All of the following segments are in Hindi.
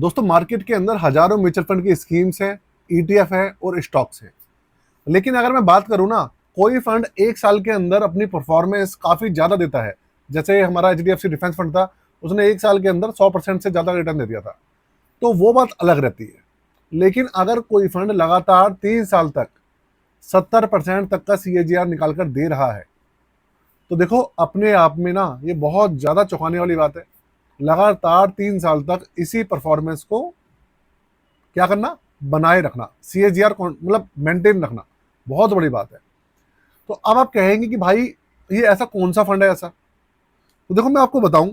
दोस्तों मार्केट के अंदर हजारों म्यूचुअल फंड की स्कीम्स हैं, ईटीएफ है और स्टॉक्स हैं। लेकिन अगर मैं बात करूं ना, कोई फंड एक साल के अंदर अपनी परफॉर्मेंस काफी ज्यादा देता है। जैसे हमारा एचडीएफसी डिफेंस फंड था, उसने एक साल के अंदर 100% से ज्यादा रिटर्न दे दिया था, तो वो बात अलग रहती है। लेकिन अगर कोई फंड लगातार 3 साल तक 70% तक का सीएजीआर निकाल कर दे रहा है, तो देखो अपने आप में ना ये बहुत ज्यादा चौंकाने वाली बात है। लगातार 3 साल तक इसी परफॉर्मेंस को क्या करना, बनाए रखना, सीएजीआर मतलब मेंटेन रखना, बहुत बड़ी बात है। तो अब आप कहेंगे कि भाई ये ऐसा कौन सा फंड है ऐसा। तो देखो मैं आपको बताऊं,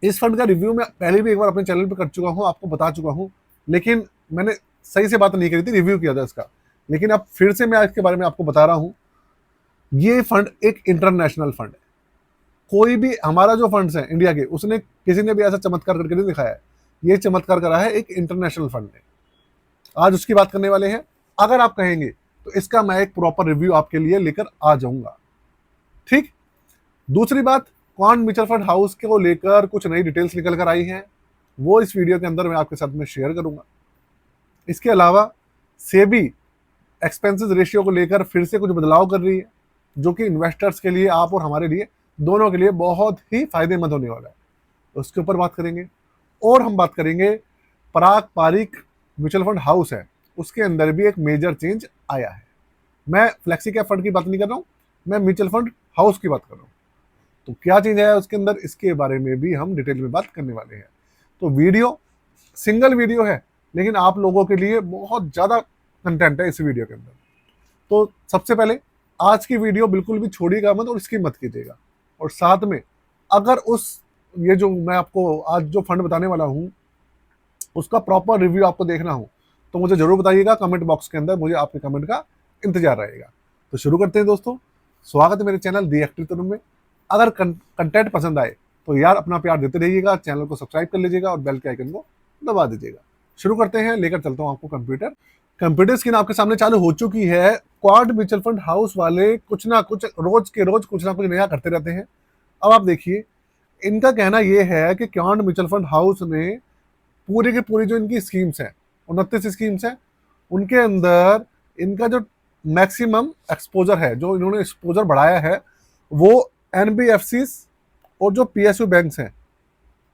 इस फंड का रिव्यू मैं पहले भी एक बार अपने चैनल पे कर चुका हूं, आपको बता चुका हूं। लेकिन मैंने सही से बात नहीं करी थी, रिव्यू किया था इसका। लेकिन अब फिर से मैं इसके बारे में आपको बता रहा हूं। ये फंड एक इंटरनेशनल फंड है। कोई भी हमारा जो फंड्स है इंडिया के, उसने किसी ने भी ऐसा चमत्कार करके नहीं दिखाया है। ये चमत्कार करा है एक इंटरनेशनल फंड ने। आज उसकी बात करने वाले हैं। अगर आप कहेंगे तो इसका मैं एक प्रॉपर रिव्यू आपके लिए लेकर आ जाऊंगा। ठीक। दूसरी बात, क्वांट म्यूचुअल फंड हाउस को लेकर कुछ नई डिटेल्स निकल कर आई हैं, वो इस वीडियो के अंदर मैं आपके साथ में शेयर करूंगा। इसके अलावा सेबी एक्सपेंसेस रेशियो को लेकर फिर से कुछ बदलाव कर रही है, जो कि इन्वेस्टर्स के लिए, आप और हमारे लिए, दोनों के लिए बहुत ही फायदेमंद होने वाला है। उसके ऊपर बात करेंगे। और हम बात करेंगे पराग पारिक म्यूचुअल फंड हाउस है, उसके अंदर भी एक मेजर चेंज आया है। मैं फ्लेक्सी कैप फंड की बात नहीं कर रहा हूं, मैं म्यूचुअल फंड हाउस की बात कर रहा हूं। तो क्या चेंज आया उसके अंदर, इसके बारे में भी हम डिटेल में बात करने वाले हैं। तो वीडियो सिंगल वीडियो है, लेकिन आप लोगों के लिए बहुत ज्यादा कंटेंट है इस वीडियो के अंदर। तो सबसे पहले आज की वीडियो बिल्कुल भी छोड़िएगा मत और इसकी मत कीजिएगा। और साथ में अगर ये जो मैं आपको आज जो फंड बताने वाला हूं, उसका प्रॉपर रिव्यू आपको देखना हो, तो मुझे जरूर बताइएगा कमेंट बॉक्स के अंदर। मुझे आपके कमेंट का इंतजार रहेगा। तो शुरू करते हैं दोस्तों। स्वागत है मेरे चैनल दी एक्टिव तरुण में। अगर कंटेंट पसंद आए तो यार अपना प्यार देते रहिएगा, चैनल को सब्सक्राइब कर लीजिएगा और बेल के आइकन को दबा दीजिएगा। शुरू करते हैं, लेकर चलता हूं आपको कंप्यूटर स्क्रीन आपके सामने चालू हो चुकी है। क्वाड म्यूचुअल फंड हाउस वाले कुछ ना कुछ रोज के रोज कुछ ना कुछ नया करते रहते हैं। अब आप देखिए, इनका कहना यह है कि क्वाड म्यूचुअल फंड हाउस ने पूरी की पूरी जो इनकी स्कीम्स हैं, 29 स्कीम्स हैं, उनके अंदर इनका जो मैक्सिमम एक्सपोजर है, जो इन्होंने एक्सपोजर बढ़ाया है, वो एनबीएफसी और जो पीएसयू बैंक्स हैं,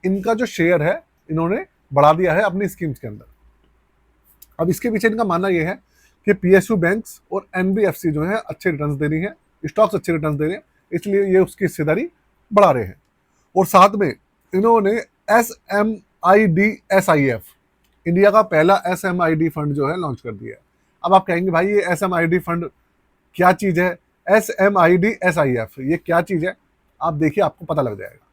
इनका जो शेयर है इन्होंने बढ़ा दिया है अपनी स्कीम्स के अंदर। अब इसके पीछे इनका मानना यह है कि पीएसयू बैंक्स और एनबीएफसी जो है अच्छे रिटर्न्स दे रही है, स्टॉक्स अच्छे रिटर्न्स दे रहे हैं, इसलिए ये उसकी हिस्सेदारी बढ़ा रहे हैं। और साथ में इन्होंने SMID-SIF, इंडिया का पहला SMID फंड जो है लॉन्च कर दिया है। अब आप कहेंगे भाई ये SMID फंड क्या चीज है, SMID-SIF ये क्या चीज है। आप देखिए, आपको पता लग जाएगा।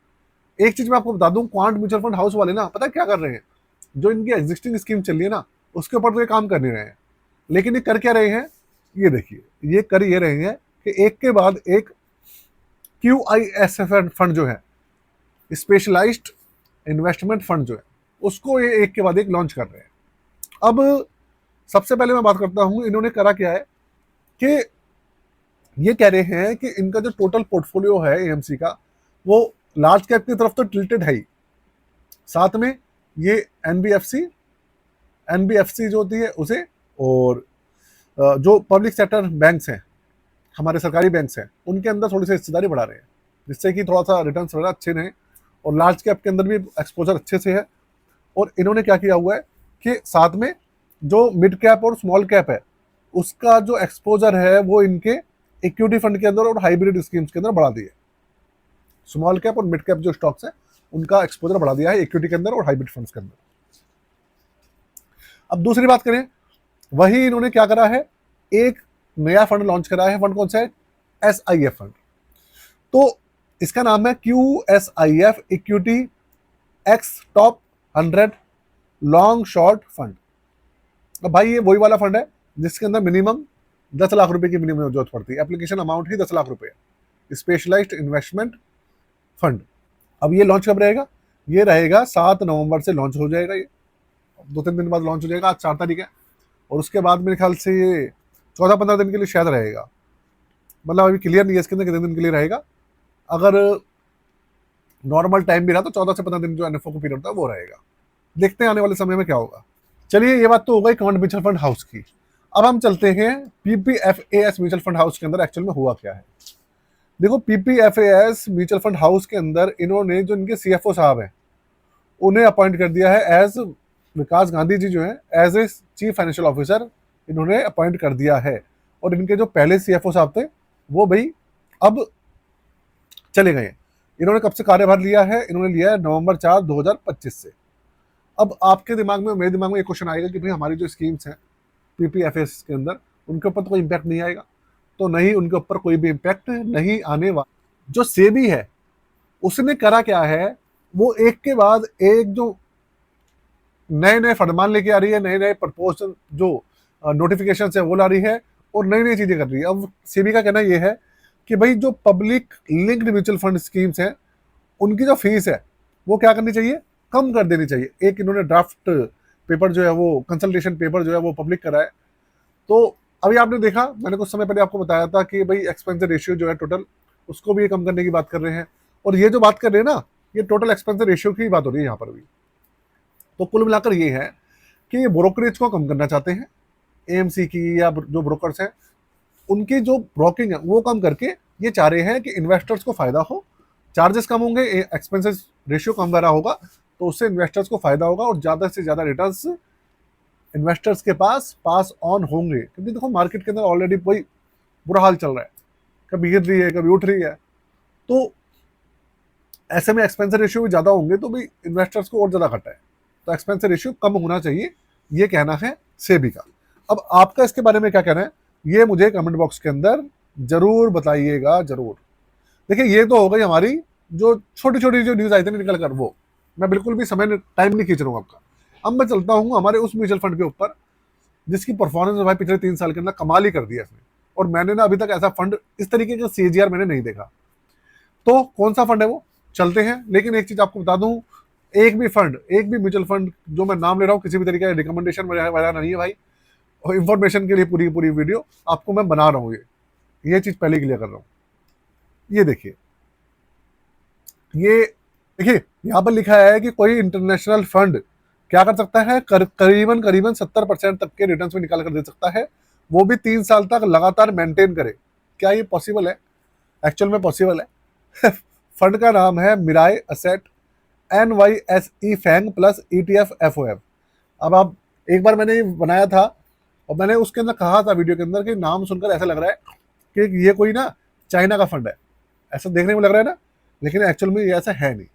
एक चीज मैं आपको बता दूं, क्वांट म्यूचुअल फंड हाउस वाले ना पता क्या कर रहे हैं, जो इनकी एग्जिस्टिंग स्कीम चल रही है ना, उसके ऊपर तो ये काम कर नहीं रहे हैं। लेकिन ये कर क्या रहे हैं, ये देखिए, ये कर ये रहे हैं कि एक के बाद एक QISF फंड जो है, स्पेशलाइज्ड इन्वेस्टमेंट फंड जो है, उसको ये एक के बाद एक लॉन्च कर रहे हैं। अब सबसे पहले मैं बात करता हूं इन्होंने करा क्या है, कि ये कह रहे हैं कि इनका जो टोटल पोर्टफोलियो है एएमसी का, वो लार्ज कैप की तरफ तो टिल्टेड है ही, साथ में ये एनबीएफसी एनबीएफसी जो होती है उसे, और जो पब्लिक सेक्टर बैंक्स हैं, हमारे सरकारी बैंक्स हैं, उनके अंदर थोड़ी सी हिस्सेदारी बढ़ा रहे हैं, जिससे कि थोड़ा सा रिटर्न्स वगैरह अच्छे रहें और लार्ज कैप के अंदर भी एक्सपोजर अच्छे से है। और इन्होंने क्या किया हुआ है कि साथ में जो मिड कैप और स्मॉल कैप है, उसका जो एक्सपोजर है वो इनके इक्विटी फंड के अंदर और हाइब्रिड स्कीम्स के अंदर बढ़ा दिया है। स्मॉल कैप और मिड कैप जो स्टॉक्स है, उनका एक्सपोजर बढ़ा दिया है इक्विटी के अंदर और हाइब्रिड फंड्स के अंदर। अब दूसरी बात करें, वही इन्होंने क्या करा है, एक नया फंड लॉन्च करा है। फंड कौन सा है, SIF फंड। तो इसका नाम है QSIF equity x top 100 long short fund. अब भाई ये वही वाला फंड है जिसके अंदर मिनिमम 10 लाख रुपए की मिनिमम जरूरत पड़ती है, एप्लीकेशन अमाउंट ही 10 लाख रुपए है, स्पेशलाइज्ड इन्वेस्टमेंट फंड। अब ये लॉन्च कब रहेगा, ये रहेगा 7 नवंबर से लॉन्च हो जाएगा। ये 2-3 दिन बाद लॉन्च हो जाएगा, आज 4 तारीख है, और उसके बाद मेरे ख्याल से ये 14-15 दिन के लिए शायद रहेगा। मतलब अभी क्लियर नहीं है इसके अंदर कितने दिन के लिए रहेगा। अगर नॉर्मल टाइम भी रहा तो 14 से 15 दिन जो NFO का पीरियड था वो रहेगा। देखते हैं आने वाले समय में क्या होगा। चलिए, ये बात तो हो गई कमांड म्यूचुअल फंड हाउस की। अब हम चलते हैं पीपीएफएएस म्यूचुअल फंड हाउस के अंदर एक्चुअल में हुआ क्या है। देखो, पीपीएफएएस म्यूचुअल फंड हाउस के अंदर इन्होंने जो इनके सीएफओ साहब हैं उन्हें अपॉइंट कर दिया है एज विकास गांधी जी जो है as a chief financial officer इन्होंने अपॉइंट कर दिया है। और इनके जो पहले सीएफओ साहब थे वो भाई अब चले गए। इन्होंने कब से कार्यभार लिया है? इन्होंने लिया है नवंबर 4 2025 से। अब आपके दिमाग में, मेरे दिमाग में एक क्वेश्चन आएगा कि भाई हमारी जो स्कीम्स हैं पीपीएफएस के अंदर उनके ऊपर तो कोई इम्पैक्ट नहीं आएगा। तो नहीं, उनके ऊपर कोई भी इम्पैक्ट नहीं आने वाला। जो सेबी है उसने करा क्या है, वो एक के बाद एक जो नए नए फरमान लेके आ रही है, नए नए प्रपोजल जो नोटिफिकेशन है वो ला रही है और नई नई चीजें कर रही है। अब सेबी का कहना यह है कि भाई जो public linked mutual fund schemes हैं उनकी जो फीस है वो क्या करनी चाहिए, कम कर देनी चाहिए। एक इन्होंने ड्राफ्ट पेपर जो है वो कंसल्टेशन पेपर जो है वो पब्लिक करा है। तो अभी आपने देखा, मैंने कुछ समय पहले आपको बताया था कि भाई एक्सपेंस रेशियो जो है टोटल, उसको भी ये कम करने की बात कर रहे हैं। और ये जो बात कर रहे हैं ना, ये टोटल एक्सपेंस रेशियो की बात हो रही है यहाँ पर भी। तो कुल मिलाकर ये है कि ये ब्रोकरेज को कम करना चाहते हैं, एएमसी की या जो ब्रोकर्स हैं उनकी जो ब्रोकिंग है वो कम करके ये चाह रहे हैं कि इन्वेस्टर्स को फायदा हो, चार्जेस कम होंगे, एक्सपेंसेस रेशियो कम करा होगा तो उससे इन्वेस्टर्स को फायदा होगा और ज़्यादा से ज़्यादा रिटर्न्स इन्वेस्टर्स के पास ऑन होंगे। क्योंकि देखो मार्केट के अंदर ऑलरेडी कोई बुरा हाल चल रहा है, कभी गिर रही है कभी उठ रही है। तो ऐसे में एक्सपेंस रेशियो भी ज़्यादा होंगे तो भाई इन्वेस्टर्स को और ज़्यादा घटा है। तो एक्सपेंस रेशियो कम होना चाहिए, ये कहना है सेबी का। अब आपका इसके बारे में क्या कहना है ये मुझे कमेंट बॉक्स के अंदर जरूर बताइएगा, जरूर। देखिए, ये तो हो गई हमारी जो छोटी छोटी जो न्यूज़ आई थी निकल कर, वो मैं बिल्कुल भी समय टाइम नहीं खींच रहा हूँ आपका। अब मैं चलता हूँ हमारे उस म्यूचुअल फंड के ऊपर जिसकी परफॉर्मेंस भाई पिछले 3 साल के अंदर कमाल ही कर दिया इसने। और मैंने ना अभी तक ऐसा फंड इस तरीके का सीएजीआर मैंने नहीं देखा। तो कौन सा फंड है वो, चलते हैं। लेकिन एक चीज आपको बता दूं, एक भी फंड, एक भी म्यूचुअल फंड जो मैं नाम ले रहा हूँ किसी भी तरीके का रिकमेंडेशन वगैरह नहीं है भाई। और इन्फॉर्मेशन के लिए पूरी पूरी वीडियो आपको मैं बना रहा हूँ, ये चीज पहले क्लियर कर रहा हूँ। ये देखिए, ये देखिए यहाँ पर लिखा है कि कोई इंटरनेशनल फंड क्या कर सकता है, करीबन करीबन 70% तक के रिटर्न्स में निकाल कर दे सकता है, वो भी 3 साल तक लगातार मेंटेन करे। क्या ये पॉसिबल है? एक्चुअल में पॉसिबल है। फंड का नाम है Mirae Asset NYSE FANG plus ETF FOF। अब आप, एक बार मैंने बनाया था और मैंने उसके अंदर कहा था वीडियो के अंदर कि नाम सुनकर ऐसा लग रहा है कि ये कोई ना चाइना का फंड है, ऐसा देखने में लग रहा है ना, लेकिन एक्चुअल में ये ऐसा है नहीं।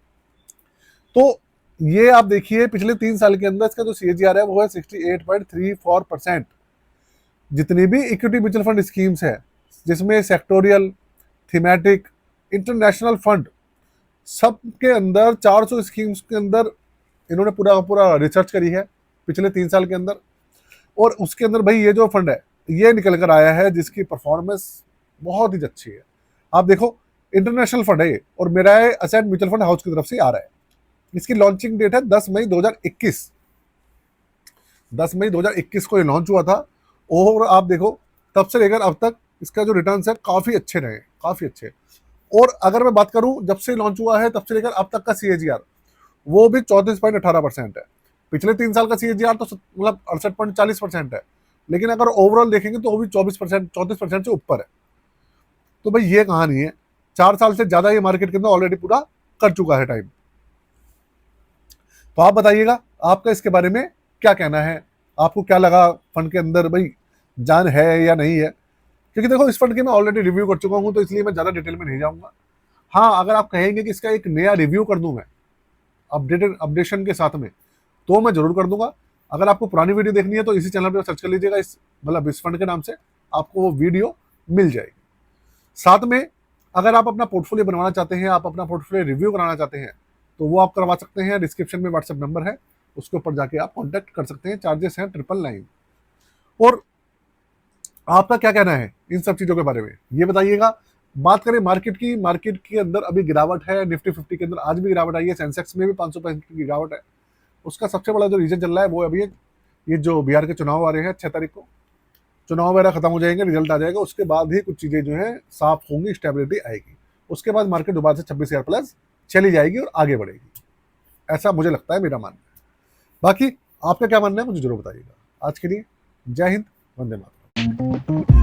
तो ये आप देखिए पिछले 3 साल के अंदर इसका जो CAGR है वो है 68.34%। जितनी भी इक्विटी म्यूचुअल फंड स्कीम्स है जिसमें सेक्टोरियल, थीमेटिक, इंटरनेशनल फंड, सब के अंदर 400 स्कीम्स के अंदर इन्होंने पूरा पूरा रिसर्च करी है पिछले 3 साल के अंदर। और उसके अंदर भाई ये जो फंड है ये निकल कर आया है जिसकी परफॉर्मेंस बहुत ही अच्छी है। आप देखो, इंटरनेशनल फंड है और मेरा असेट म्यूचुअल फंड हाउस की तरफ से आ रहा है। इसकी लॉन्चिंग डेट है 10 मई 2021। 10 मई 2021 को ये लॉन्च हुआ था और आप देखो तब से लेकर अब तक इसका जो रिटर्न है काफ़ी अच्छे रहे, काफ़ी अच्छे। और अगर मैं बात करूं जब से लॉन्च हुआ है तब से लेकर अब तक का CAGR वो भी 34.18% है। पिछले 3 साल का CAGR तो मतलब 68.40% है, लेकिन अगर ओवरऑल देखेंगे तो वो भी 34% से ऊपर है। तो भाई ये कहानी है, 4 साल से ज्यादा ये मार्केट के अंदर ऑलरेडी पूरा कर चुका है टाइम। तो आप बताइएगा आपका इसके बारे में क्या कहना है, आपको क्या लगा फंड के अंदर भाई जान है या नहीं है? क्योंकि देखो इस फंड की मैं ऑलरेडी रिव्यू कर चुका हूं तो इसलिए मैं ज़्यादा डिटेल में नहीं जाऊंगा। हाँ, अगर आप कहेंगे कि इसका एक नया रिव्यू कर दूं मैं अपडेशन के साथ में, तो मैं जरूर कर दूंगा। अगर आपको पुरानी वीडियो देखनी है तो इसी चैनल पर सर्च कर लीजिएगा, इस मतलब इस फंड के नाम से आपको वो वीडियो मिल जाएगी। साथ में अगर आप अपना पोर्टफोलियो बनवाना चाहते हैं, आप अपना पोर्टफोलियो रिव्यू कराना चाहते हैं तो वो आप करवा सकते हैं। डिस्क्रिप्शन में व्हाट्सएप नंबर है, उसके ऊपर जाके आप कॉन्टैक्ट कर सकते हैं। चार्जेस हैं 999। और आपका क्या कहना है इन सब चीज़ों के बारे में ये बताइएगा। बात करें मार्केट की, मार्केट के अंदर अभी गिरावट है। निफ्टी 50 के अंदर आज भी गिरावट आई है, सेंसेक्स में भी 500 पॉइंट की गिरावट है। उसका सबसे बड़ा जो रीजन चल रहा है वो अभी ये जो बिहार के चुनाव आ रहे हैं 6 तारीख को, चुनाव वगैरह खत्म हो जाएंगे, रिजल्ट आ जाएगा, उसके बाद ही कुछ चीज़ें जो है साफ होंगी, स्टेबिलिटी आएगी। उसके बाद मार्केट दोबारा से 26,000 प्लस चली जाएगी और आगे बढ़ेगी, ऐसा मुझे लगता है, मेरा मानना है। बाकी आपका क्या मानना है मुझे जरूर बताइएगा। आज के लिए जय हिंद, वंदे मातरम।